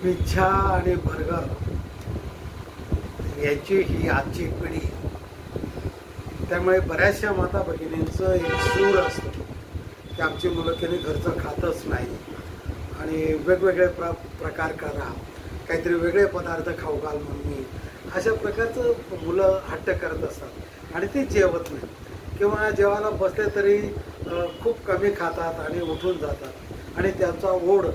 Pizza आणि burger याची ही आजची पिढी, त्यामुळे बऱ्याचशा माता भगिनींचं एक सूर असतं की आमची मुलं कधी घरचं खातच नाही आणि वेगवेगळे प्रकार करा, काहीतरी वेगळे पदार्थ खाऊ घाल मम्मी, अशा प्रकारचं मुलं हट्ट करत असतात आणि ते जेवत नाही किंवा जेवायला बसले तरी खूप कमी खातात आणि उठून जातात आणि त्यांचा ओढ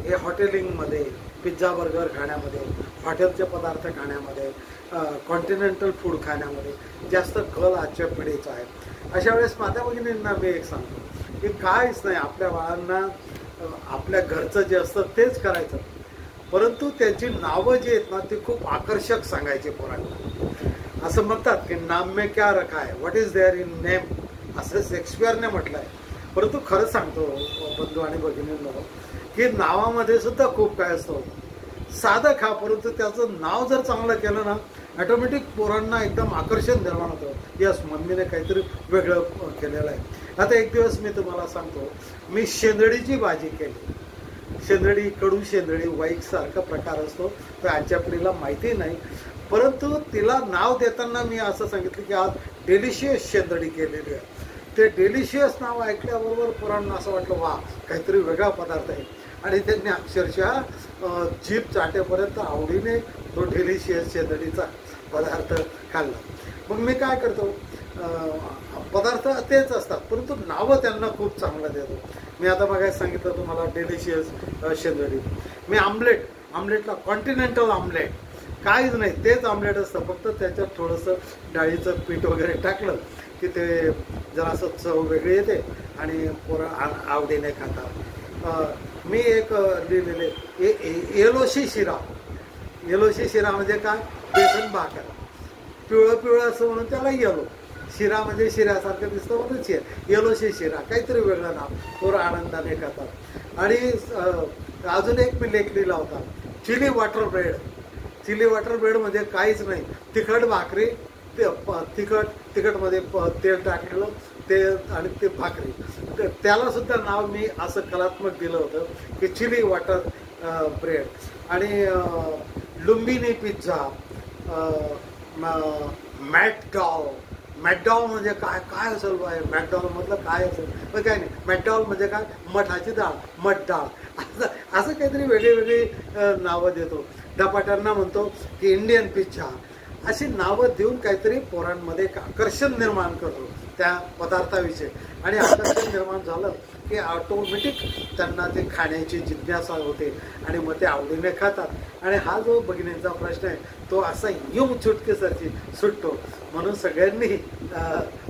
हे हॉटेलिंगमध्ये, पिझ्झा बर्गर खाण्यामध्ये, हॉटेलचे पदार्थ खाण्यामध्ये, कॉन्टिनेंटल फूड खाण्यामध्ये जास्त कल आजच्या पिढीचा आहे. अशा वेळेस माता भगिनींना मी एक सांगतो की काहीच नाही, आपल्या बाळांना आपल्या घरचं जे असतं तेच करायचं, परंतु त्यांची नावं जी आहेत ना ती खूप आकर्षक सांगायची पोरांना. असं म्हणतात की नाम में क्या रखा है, what is there in name, असं शेक्सपियरने म्हटलं आहे. परंतु खरं सांगतो बंधू आणि भगिनींनो की नावामध्ये सुद्धा खूप काय असतं. साधं खा, परंतु त्याचं नाव जर चांगलं केलं ना ॲटोमॅटिक पोरांना एकदम आकर्षण निर्माण होतं. यस, मम्मीने काहीतरी वेगळं केलेलं आहे. आता एक दिवस मी तुम्हाला सांगतो, मी शेंदडीची भाजी केली. शेंदडी, कडू शेंदडी, वाईकसारखा प्रकार असतो, तो आजच्या पिढीला माहिती नाही. परंतु तिला नाव देताना मी असं सांगितलं की आज डेलिशियस शेंदडी केलेली आहे. ते डेलिशियस नाव ऐकल्याबरोबर पोरांना असं वाटलं वा, काहीतरी वेगळा पदार्थ आहे आणि त्यांनी अक्षरशः जीभ चाटेपर्यंत आवडीने तो डेलिशियस शेंदडीचा पदार्थ खाल्ला. मग मी काय करतो, पदार्थ तेच असतात परंतु नावं त्यांना खूप चांगलं देतो. मी आता बघायला सांगितलं तुम्हाला डेलिशियस शेंदडी. मी आमलेटला कॉन्टिनेंटल आमलेट, काहीच नाही, तेच आमलेट असतं, फक्त त्याच्यात थोडंसं डाळीचं पीठ वगैरे टाकलं की ते जरासं चव वेगळी येते आणि पोरं आवडीने खातात. मी एक लिहिलेले येलोशी शिरा. येलोशी शिरा म्हणजे काय, बेसन भाकर, पिवळं पिवळं असं म्हणून त्याला येलो. शिरा म्हणजे शिऱ्यासारखं दिसतं म्हणून येलोशी शिरा, काहीतरी वेगळं नाव, पोरं आनंदाने खातात. आणि अजून एक मी लेख लिहिला होता, chilli water bread. Chilli water bread म्हणजे काहीच नाही, तिखट भाकरी, तिखटमध्ये तेल टाकलेलं ते आणि ते भाकरी, त्याला सुद्धा नाव मी असं कलात्मक दिलं होतं की चिली वॉटर ब्रेड. आणि लुंबिनी पिझ्झा, मॅकडॉल म्हणजे काय असेल बाय, मॅकडॉल मधलं काय असेल पण काय नाही. मॅकडॉल म्हणजे काय, मठाची डाळ, मठ डाळ, असं काहीतरी वेगळी नावं देतो. धपाट्यांना म्हणतो की इंडियन पिझ्झा. अशी नावं देऊन काहीतरी पोरांमध्ये आकर्षण निर्माण करतो त्या पदार्थाविषयी आणि आकर्षण निर्माण झालं की ऑटोमॅटिक त्यांना ते खाण्याची जिज्ञासा होते आणि मग ते आवडीने खातात. आणि हा जो भगिनींचा प्रश्न आहे तो असा येऊन चुटकेसारखी सुटतो. म्हणून सगळ्यांनी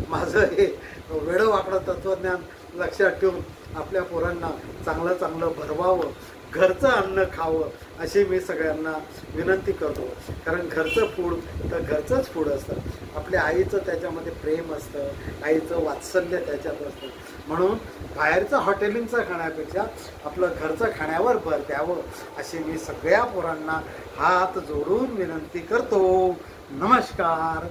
माझं हे वेडंवाकडं तत्त्वज्ञान लक्षात ठेवून आपल्या पोरांना चांगलं भरवावं, घरचं अन्न खावं अशी मी सगळ्यांना विनंती करतो. कारण घरचं फूड तर घरचंच फूड असतं, आपल्या आईचं त्याच्यामध्ये प्रेम असतं, आईचं वात्सल्य त्याच्यात असतं. म्हणून बाहेरचं हॉटेलिंगचं खाण्यापेक्षा आपलं घरचं खाण्यावर भर द्यावं अशी मी सगळ्या पोरांना हात जोडून विनंती करतो. नमस्कार.